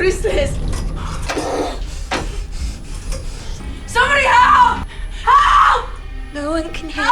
What is this? Somebody help! Help! No one can hear.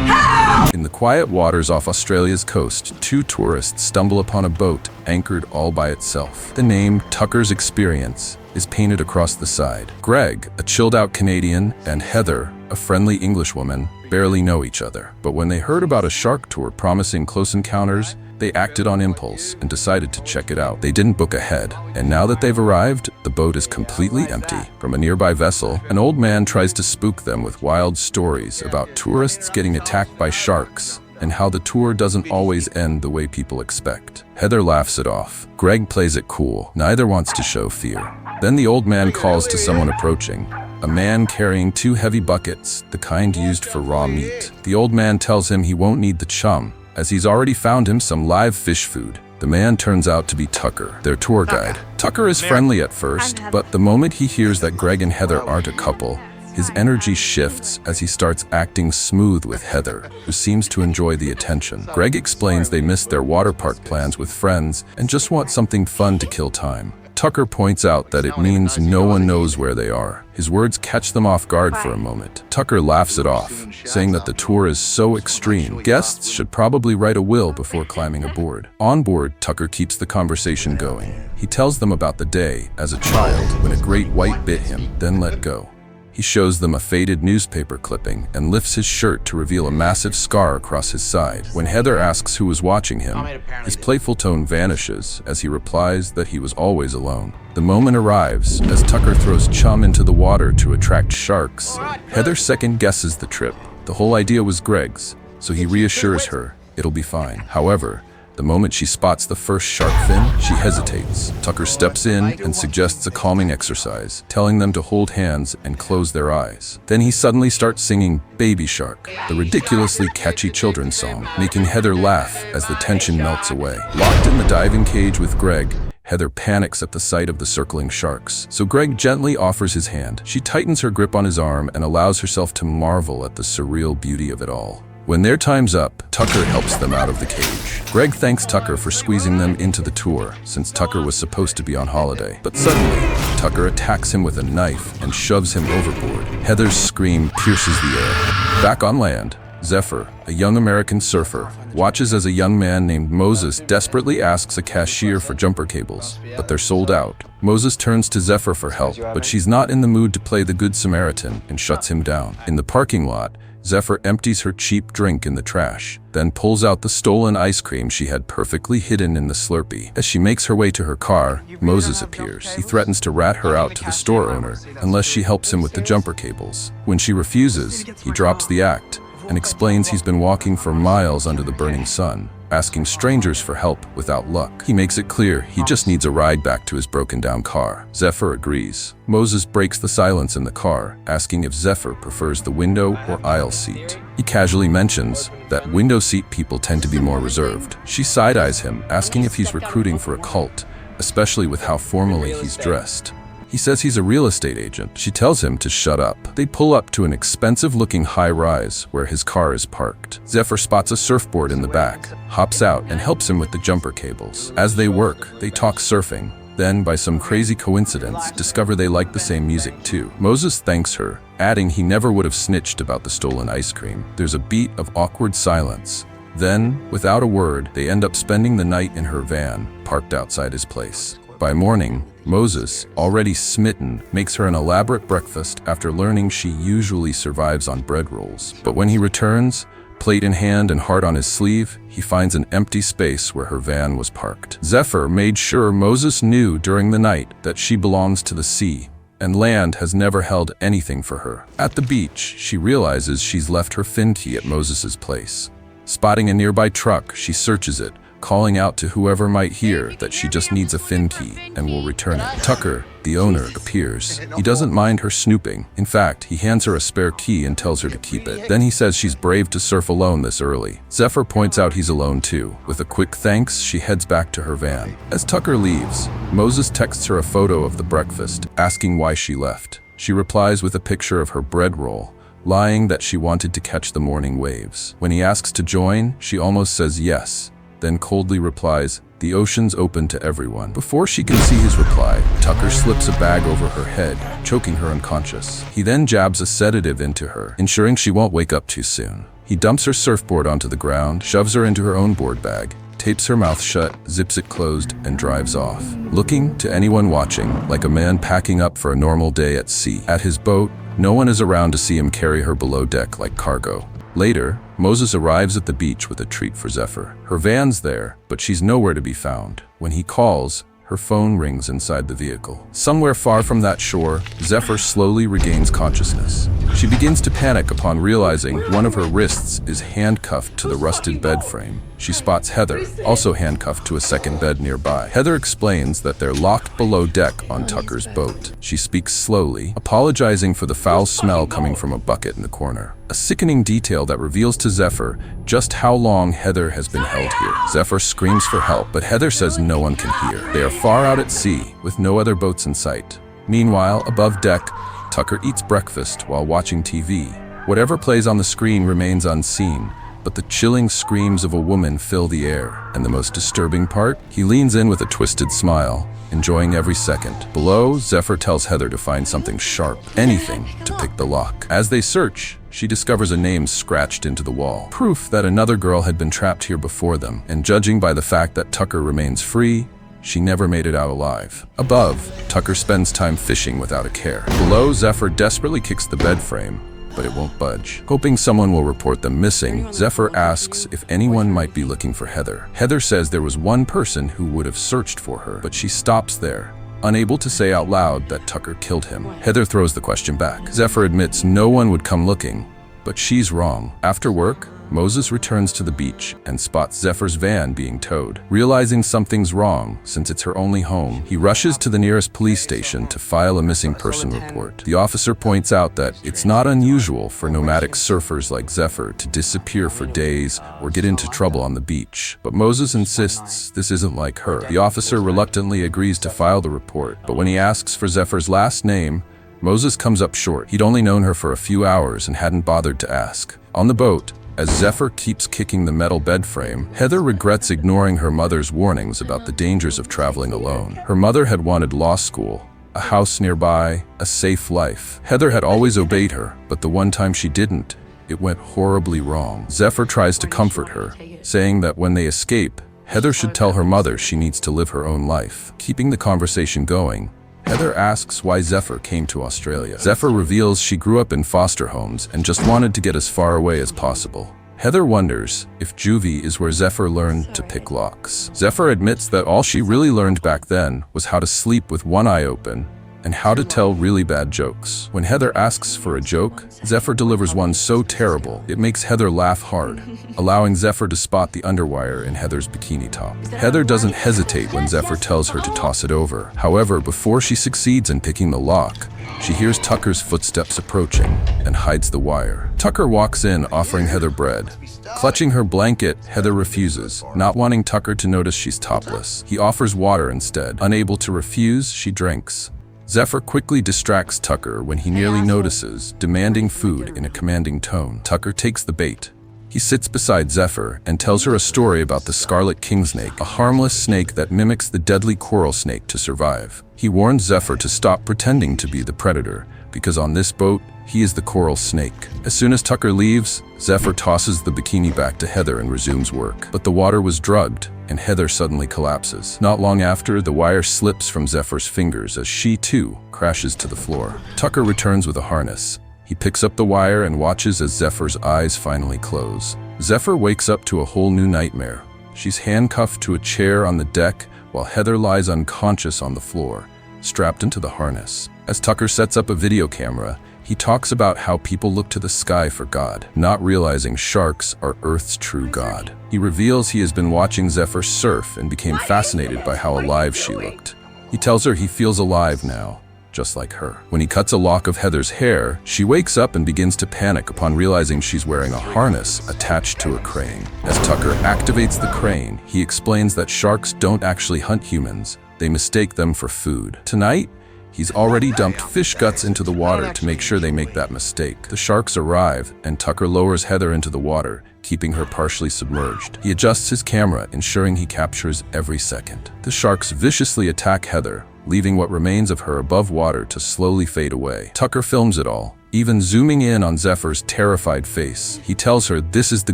Help! In the quiet waters off Australia's coast, two tourists stumble upon a boat anchored all by itself. The name Tucker's Experience is painted across the side. Greg, a chilled-out Canadian, and Heather, a friendly Englishwoman, barely know each other. But when they heard about a shark tour promising close encounters, they acted on impulse and decided to check it out. They didn't book ahead, and now that they've arrived, the boat is completely empty. From a nearby vessel, an old man tries to spook them with wild stories about tourists getting attacked by sharks and how the tour doesn't always end the way people expect. Heather laughs it off. Greg plays it cool. Neither wants to show fear. Then the old man calls to someone approaching. A man carrying two heavy buckets, the kind used for raw meat. The old man tells him he won't need the chum, as he's already found him some live fish food. The man turns out to be Tucker, their tour guide. Tucker is friendly at first, but the moment he hears that Greg and Heather aren't a couple, his energy shifts as he starts acting smooth with Heather, who seems to enjoy the attention. Greg explains they missed their water park plans with friends and just want something fun to kill time. Tucker points out that it means no one knows where they are. His words catch them off guard for a moment. Tucker laughs it off, saying that the tour is so extreme, guests should probably write a will before climbing aboard. On board, Tucker keeps the conversation going. He tells them about the day, as a child, when a great white bit him, then let go. He shows them a faded newspaper clipping and lifts his shirt to reveal a massive scar across his side. When Heather asks who was watching him, his playful tone vanishes as he replies that he was always alone. The moment arrives as Tucker throws chum into the water to attract sharks. Heather second guesses the trip. The whole idea was Greg's, so he reassures her it'll be fine. However, the moment she spots the first shark fin, she hesitates. Tucker steps in and suggests a calming exercise, telling them to hold hands and close their eyes. Then he suddenly starts singing Baby Shark, the ridiculously catchy children's song, making Heather laugh as the tension melts away. Locked in the diving cage with Greg, Heather panics at the sight of the circling sharks, so Greg gently offers his hand. She tightens her grip on his arm and allows herself to marvel at the surreal beauty of it all. When their time's up, Tucker helps them out of the cage. Greg thanks Tucker for squeezing them into the tour, since Tucker was supposed to be on holiday. But suddenly, Tucker attacks him with a knife and shoves him overboard. Heather's scream pierces the air. Back on land, Zephr, a young American surfer, watches as a young man named Moses desperately asks a cashier for jumper cables, but they're sold out. Moses turns to Zephr for help, but she's not in the mood to play the Good Samaritan and shuts him down. In the parking lot, Zephr empties her cheap drink in the trash, then pulls out the stolen ice cream she had perfectly hidden in the Slurpee. As she makes her way to her car, Moses appears. He threatens to rat her out to the store owner unless she helps him with the jumper cables. When she refuses, he drops the act and explains he's been walking for miles under the burning sun, asking strangers for help without luck. He makes it clear he just needs a ride back to his broken-down car. Zephr agrees. Moses breaks the silence in the car, asking if Zephr prefers the window or aisle seat. He casually mentions that window seat people tend to be more reserved. She side-eyes him, asking if he's recruiting for a cult, especially with how formally he's dressed. He says he's a real estate agent. She tells him to shut up. They pull up to an expensive-looking high-rise where his car is parked. Zephr spots a surfboard in the back, hops out, and helps him with the jumper cables. As they work, they talk surfing. Then, by some crazy coincidence, discover they like the same music too. Moses thanks her, adding he never would have snitched about the stolen ice cream. There's a beat of awkward silence. Then, without a word, they end up spending the night in her van, parked outside his place. By morning, Moses, already smitten, makes her an elaborate breakfast after learning she usually survives on bread rolls. But when he returns, plate in hand and heart on his sleeve, he finds an empty space where her van was parked. Zephr made sure Moses knew during the night that she belongs to the sea, and land has never held anything for her. At the beach, she realizes she's left her fin key at Moses's place. Spotting a nearby truck, she searches it, calling out to whoever might hear that she just needs a fin key and will return it. Tucker, the owner, appears. He doesn't mind her snooping. In fact, he hands her a spare key and tells her to keep it. Then he says she's brave to surf alone this early. Zephr points out he's alone too. With a quick thanks, she heads back to her van. As Tucker leaves, Moses texts her a photo of the breakfast, asking why she left. She replies with a picture of her bread roll, lying that she wanted to catch the morning waves. When he asks to join, she almost says yes, then coldly replies, "The ocean's open to everyone." Before she can see his reply, Tucker slips a bag over her head, choking her unconscious. He then jabs a sedative into her, ensuring she won't wake up too soon. He dumps her surfboard onto the ground, shoves her into her own board bag, tapes her mouth shut, zips it closed, and drives off, looking, to anyone watching, like a man packing up for a normal day at sea. At his boat, no one is around to see him carry her below deck like cargo. Later, Moses arrives at the beach with a treat for Zephr. Her van's there, but she's nowhere to be found. When he calls, her phone rings inside the vehicle. Somewhere far from that shore, Zephr slowly regains consciousness. She begins to panic upon realizing one of her wrists is handcuffed to the rusted bed frame. She spots Heather, also handcuffed to a second bed nearby. Heather explains that they're locked below deck on Tucker's boat. She speaks slowly, apologizing for the foul smell coming from a bucket in the corner. A sickening detail that reveals to Zephr just how long Heather has been held here. Zephr screams for help, but Heather says no one can hear. They are far out at sea, with no other boats in sight. Meanwhile, above deck, Tucker eats breakfast while watching TV. Whatever plays on the screen remains unseen, but the chilling screams of a woman fill the air. And the most disturbing part? He leans in with a twisted smile, enjoying every second. Below, Zephr tells Heather to find something sharp, anything, to pick the lock. As they search, she discovers a name scratched into the wall, proof that another girl had been trapped here before them, and judging by the fact that Tucker remains free, she never made it out alive. Above, Tucker spends time fishing without a care. Below, Zephr desperately kicks the bed frame, but it won't budge. Hoping someone will report them missing, Zephr asks if anyone might be looking for Heather. Heather says there was one person who would have searched for her, but she stops there, unable to say out loud that Tucker killed him. Heather throws the question back. Zephr admits no one would come looking, but she's wrong. After work, Moses returns to the beach and spots Zephr's van being towed. Realizing something's wrong, since it's her only home, he rushes to the nearest police station to file a missing person report. The officer points out that it's not unusual for nomadic surfers like Zephr to disappear for days or get into trouble on the beach, but Moses insists this isn't like her. The officer reluctantly agrees to file the report, but when he asks for Zephyr's last name, Moses comes up short. He'd only known her for a few hours and hadn't bothered to ask. On the boat, as Zephr keeps kicking the metal bed frame, Heather regrets ignoring her mother's warnings about the dangers of traveling alone. Her mother had wanted law school, a house nearby, a safe life. Heather had always obeyed her, but the one time she didn't, it went horribly wrong. Zephr tries to comfort her, saying that when they escape, Heather should tell her mother she needs to live her own life. Keeping the conversation going, Heather asks why Zephr came to Australia. Zephr reveals she grew up in foster homes and just wanted to get as far away as possible. Heather wonders if juvie is where Zephr learned to pick locks. Zephr admits that all she really learned back then was how to sleep with one eye open and how to tell really bad jokes. When Heather asks for a joke, Zephr delivers one so terrible it makes Heather laugh hard, allowing Zephr to spot the underwire in Heather's bikini top. Heather doesn't hesitate when Zephr tells her to toss it over. However, before she succeeds in picking the lock, she hears Tucker's footsteps approaching and hides the wire. Tucker walks in, offering Heather bread. Clutching her blanket, Heather refuses, not wanting Tucker to notice she's topless. He offers water instead. Unable to refuse, she drinks. Zephr quickly distracts Tucker when he nearly notices, demanding food in a commanding tone. Tucker takes the bait. He sits beside Zephr and tells her a story about the scarlet kingsnake, a harmless snake that mimics the deadly coral snake to survive. He warns Zephr to stop pretending to be the predator, because on this boat, he is the coral snake. As soon as Tucker leaves, Zephr tosses the bikini back to Heather and resumes work. But the water was drugged, and Heather suddenly collapses. Not long after, the wire slips from Zephr's fingers as she, too, crashes to the floor. Tucker returns with a harness. He picks up the wire and watches as Zephyr's eyes finally close. Zephr wakes up to a whole new nightmare. She's handcuffed to a chair on the deck while Heather lies unconscious on the floor, strapped into the harness. As Tucker sets up a video camera, he talks about how people look to the sky for God, not realizing sharks are Earth's true God. He reveals he has been watching Zephr surf and became fascinated by how alive she looked. He tells her he feels alive now, just like her. When he cuts a lock of Heather's hair, she wakes up and begins to panic upon realizing she's wearing a harness attached to a crane. As Tucker activates the crane, he explains that sharks don't actually hunt humans, they mistake them for food. Tonight, he's already dumped fish guts into the water to make sure they make that mistake. The sharks arrive, and Tucker lowers Heather into the water, keeping her partially submerged. He adjusts his camera, ensuring he captures every second. The sharks viciously attack Heather, leaving what remains of her above water to slowly fade away. Tucker films it all, even zooming in on Zephyr's terrified face. He tells her this is the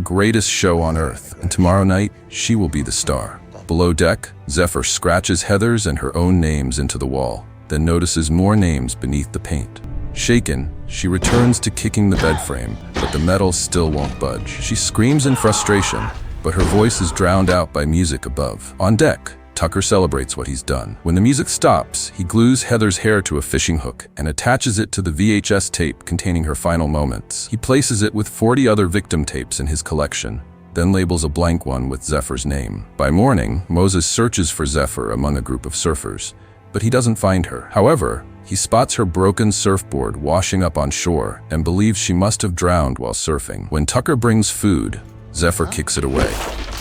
greatest show on Earth, and tomorrow night, she will be the star. Below deck, Zephyr scratches Heather's and her own names into the wall, then notices more names beneath the paint. Shaken, she returns to kicking the bed frame, but the metal still won't budge. She screams in frustration, but her voice is drowned out by music above. On deck, Tucker celebrates what he's done. When the music stops, he glues Heather's hair to a fishing hook and attaches it to the VHS tape containing her final moments. He places it with 40 other victim tapes in his collection, then labels a blank one with Zephyr's name. By morning, Moses searches for Zephyr among a group of surfers, but he doesn't find her. However, he spots her broken surfboard washing up on shore and believes she must have drowned while surfing. When Tucker brings food, Zephyr kicks it away.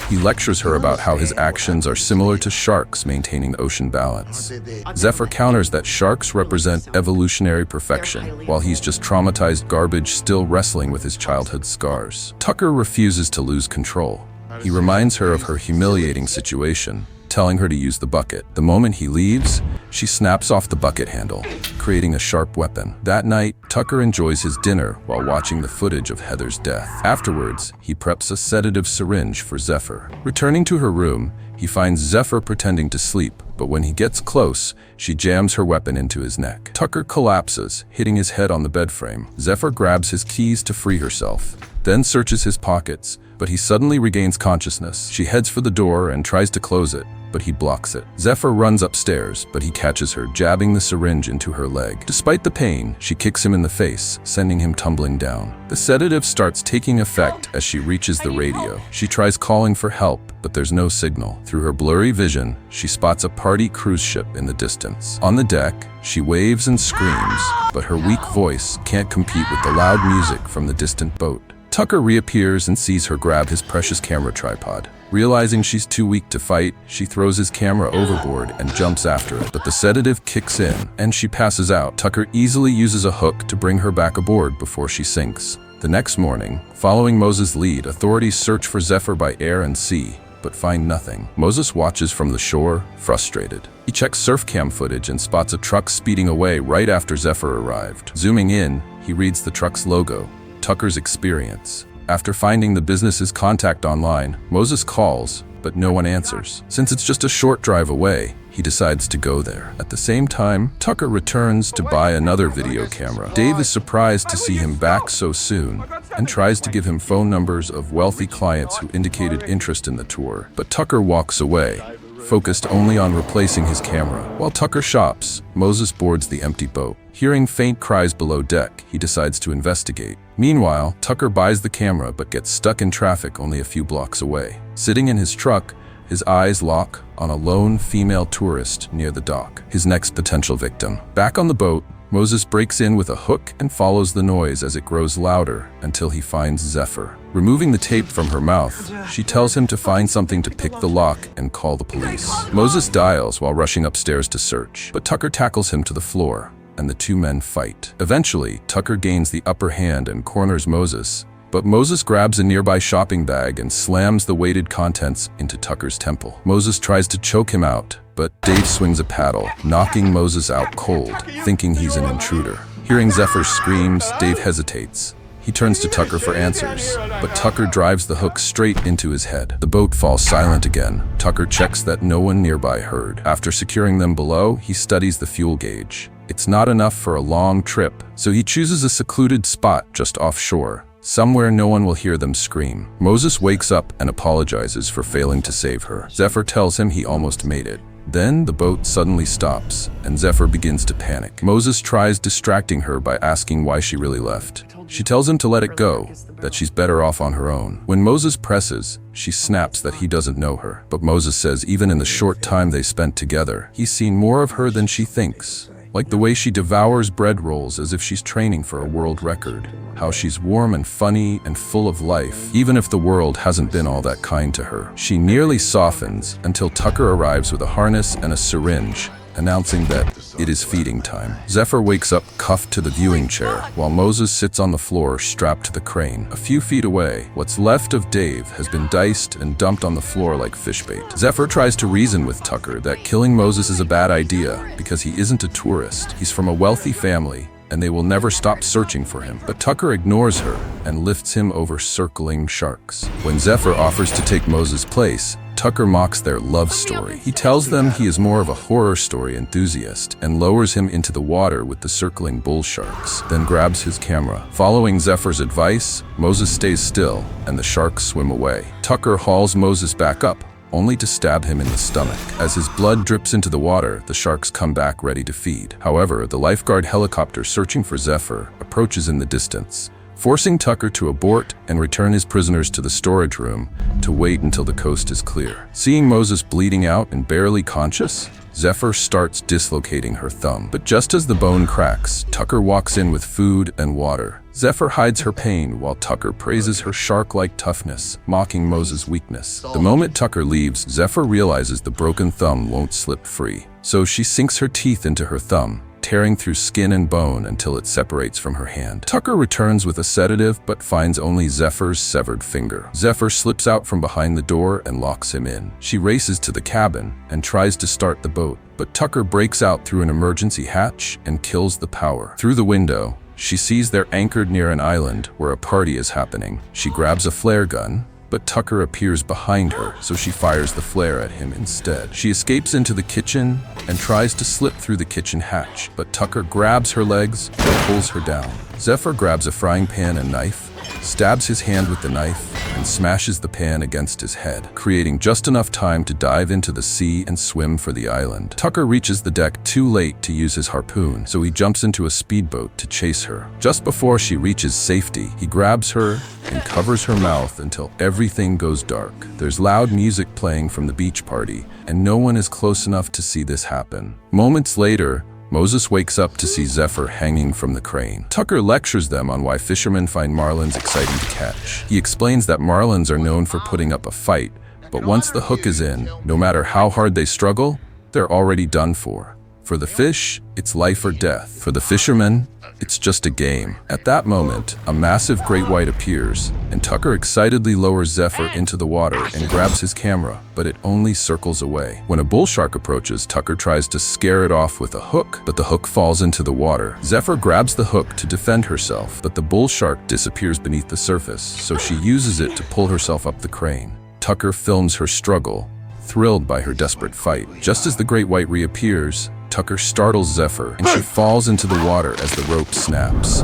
He lectures her about how his actions are similar to sharks maintaining ocean balance. Zephyr counters that sharks represent evolutionary perfection, while he's just traumatized garbage still wrestling with his childhood scars. Tucker refuses to lose control. He reminds her of her humiliating situation, telling her to use the bucket. The moment he leaves, she snaps off the bucket handle, creating a sharp weapon. That night, Tucker enjoys his dinner while watching the footage of Heather's death. Afterwards, he preps a sedative syringe for Zephyr. Returning to her room, he finds Zephyr pretending to sleep, but when he gets close, she jams her weapon into his neck. Tucker collapses, hitting his head on the bed frame. Zephyr grabs his keys to free herself, then searches his pockets, but he suddenly regains consciousness. She heads for the door and tries to close it, but he blocks it. Zephyr runs upstairs, but he catches her, jabbing the syringe into her leg. Despite the pain, she kicks him in the face, sending him tumbling down. The sedative starts taking effect as she reaches the radio. She tries calling for help, but there's no signal. Through her blurry vision, she spots a party cruise ship in the distance. On the deck, she waves and screams, but her weak voice can't compete with the loud music from the distant boat. Tucker reappears and sees her grab his precious camera tripod. Realizing she's too weak to fight, she throws his camera overboard and jumps after it, but the sedative kicks in and she passes out. Tucker easily uses a hook to bring her back aboard before she sinks. The next morning, following Moses' lead, authorities search for Zephyr by air and sea, but find nothing. Moses watches from the shore, frustrated. He checks surf cam footage and spots a truck speeding away right after Zephyr arrived. Zooming in, he reads the truck's logo, Tucker's Experience. After finding the business's contact online, Moses calls, but no one answers. Since it's just a short drive away, he decides to go there. At the same time, Tucker returns to buy another video camera. Dave is surprised to see him back so soon and tries to give him phone numbers of wealthy clients who indicated interest in the tour. But Tucker walks away, focused only on replacing his camera. While Tucker shops, Moses boards the empty boat. Hearing faint cries below deck, he decides to investigate. Meanwhile, Tucker buys the camera but gets stuck in traffic only a few blocks away. Sitting in his truck, his eyes lock on a lone female tourist near the dock, his next potential victim. Back on the boat, Moses breaks in with a hook and follows the noise as it grows louder until he finds Zephyr. Removing the tape from her mouth, she tells him to find something to pick the lock and call the police. Moses dials while rushing upstairs to search, but Tucker tackles him to the floor, and the two men fight. Eventually, Tucker gains the upper hand and corners Moses, but Moses grabs a nearby shopping bag and slams the weighted contents into Tucker's temple. Moses tries to choke him out, but Dave swings a paddle, knocking Moses out cold, thinking he's an intruder. Hearing Zephyr's screams, Dave hesitates. He turns to Tucker for answers, but Tucker drives the hook straight into his head. The boat falls silent again. Tucker checks that no one nearby heard. After securing them below, he studies the fuel gauge. It's not enough for a long trip, so he chooses a secluded spot just offshore, somewhere no one will hear them scream. Moses wakes up and apologizes for failing to save her. Zephyr tells him he almost made it. Then the boat suddenly stops, and Zephyr begins to panic. Moses tries distracting her by asking why she really left. She tells him to let it go, that she's better off on her own. When Moses presses, she snaps that he doesn't know her. But Moses says even in the short time they spent together, he's seen more of her than she thinks. Like the way she devours bread rolls as if she's training for a world record. How she's warm and funny and full of life, even if the world hasn't been all that kind to her. She nearly softens until Tucker arrives with a harness and a syringe, announcing that It is feeding time. Zephr wakes up cuffed to the viewing chair, while Moses sits on the floor strapped to the crane. A few feet away, what's left of Dave has been diced and dumped on the floor like fish bait. Zephr tries to reason with Tucker that killing Moses is a bad idea because he isn't a tourist. He's from a wealthy family, and they will never stop searching for him. But Tucker ignores her and lifts him over circling sharks. When Zephr offers to take Moses' place, Tucker mocks their love story. He tells them he is more of a horror story enthusiast and lowers him into the water with the circling bull sharks, then grabs his camera. Following Zephyr's advice, Moses stays still and the sharks swim away. Tucker hauls Moses back up, only to stab him in the stomach. As his blood drips into the water, the sharks come back ready to feed. However, the lifeguard helicopter searching for Zephr approaches in the distance, forcing Tucker to abort and return his prisoners to the storage room to wait until the coast is clear. Seeing Moses bleeding out and barely conscious, Zephr starts dislocating her thumb. But just as the bone cracks, Tucker walks in with food and water. Zephr hides her pain while Tucker praises her shark-like toughness, mocking Moses' weakness. The moment Tucker leaves, Zephr realizes the broken thumb won't slip free. So she sinks her teeth into her thumb, tearing through skin and bone until it separates from her hand. Tucker returns with a sedative but finds only Zephyr's severed finger. Zephr slips out from behind the door and locks him in. She races to the cabin and tries to start the boat, but Tucker breaks out through an emergency hatch and kills the power. Through the window, she sees they're anchored near an island where a party is happening. She grabs a flare gun, but Tucker appears behind her, so she fires the flare at him instead. She escapes into the kitchen and tries to slip through the kitchen hatch, but Tucker grabs her legs and pulls her down. Zephr grabs a frying pan and knife, stabs his hand with the knife, and smashes the pan against his head, creating just enough time to dive into the sea and swim for the island. Tucker reaches the deck too late to use his harpoon, so he jumps into a speedboat to chase her. Just before she reaches safety, he grabs her and covers her mouth until everything goes dark. There's loud music playing from the beach party, and no one is close enough to see this happen. Moments later, Moses wakes up to see Zephr hanging from the crane. Tucker lectures them on why fishermen find marlins exciting to catch. He explains that marlins are known for putting up a fight, but once the hook is in, no matter how hard they struggle, they're already done for. For the fish, it's life or death. For the fishermen, it's just a game. At that moment, a massive great white appears, and Tucker excitedly lowers Zephr into the water and grabs his camera, but it only circles away. When a bull shark approaches, Tucker tries to scare it off with a hook, but the hook falls into the water. Zephr grabs the hook to defend herself, but the bull shark disappears beneath the surface, so she uses it to pull herself up the crane. Tucker films her struggle, thrilled by her desperate fight. Just as the great white reappears, Tucker startles Zephr, and she falls into the water as the rope snaps.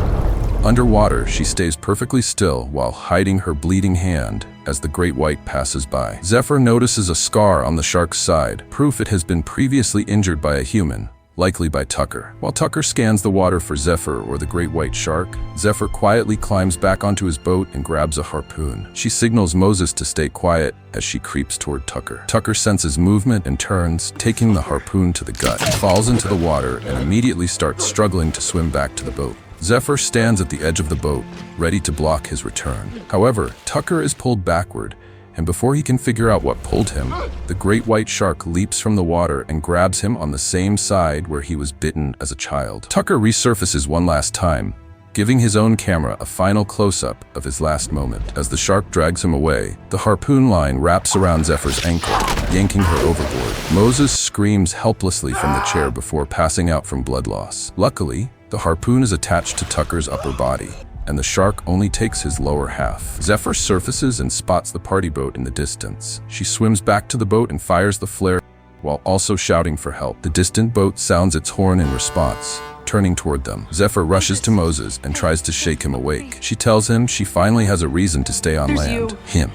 Underwater, she stays perfectly still while hiding her bleeding hand as the great white passes by. Zephr notices a scar on the shark's side, proof it has been previously injured by a human, likely by Tucker. While Tucker scans the water for Zephr or the great white shark, Zephr quietly climbs back onto his boat and grabs a harpoon. She signals Moses to stay quiet as she creeps toward Tucker. Tucker senses movement and turns, taking the harpoon to the gut. He falls into the water and immediately starts struggling to swim back to the boat. Zephr stands at the edge of the boat, ready to block his return. However, Tucker is pulled backward, and before he can figure out what pulled him, the great white shark leaps from the water and grabs him on the same side where he was bitten as a child. Tucker resurfaces one last time, giving his own camera a final close-up of his last moment. As the shark drags him away, the harpoon line wraps around Zephyr's ankle, yanking her overboard. Moses screams helplessly from the chair before passing out from blood loss. Luckily, the harpoon is attached to Tucker's upper body, and the shark only takes his lower half. Zephr surfaces and spots the party boat in the distance. She swims back to the boat and fires the flare while also shouting for help. The distant boat sounds its horn in response, turning toward them. Zephr rushes to Moses and tries to shake him awake. She tells him she finally has a reason to stay on land. Him.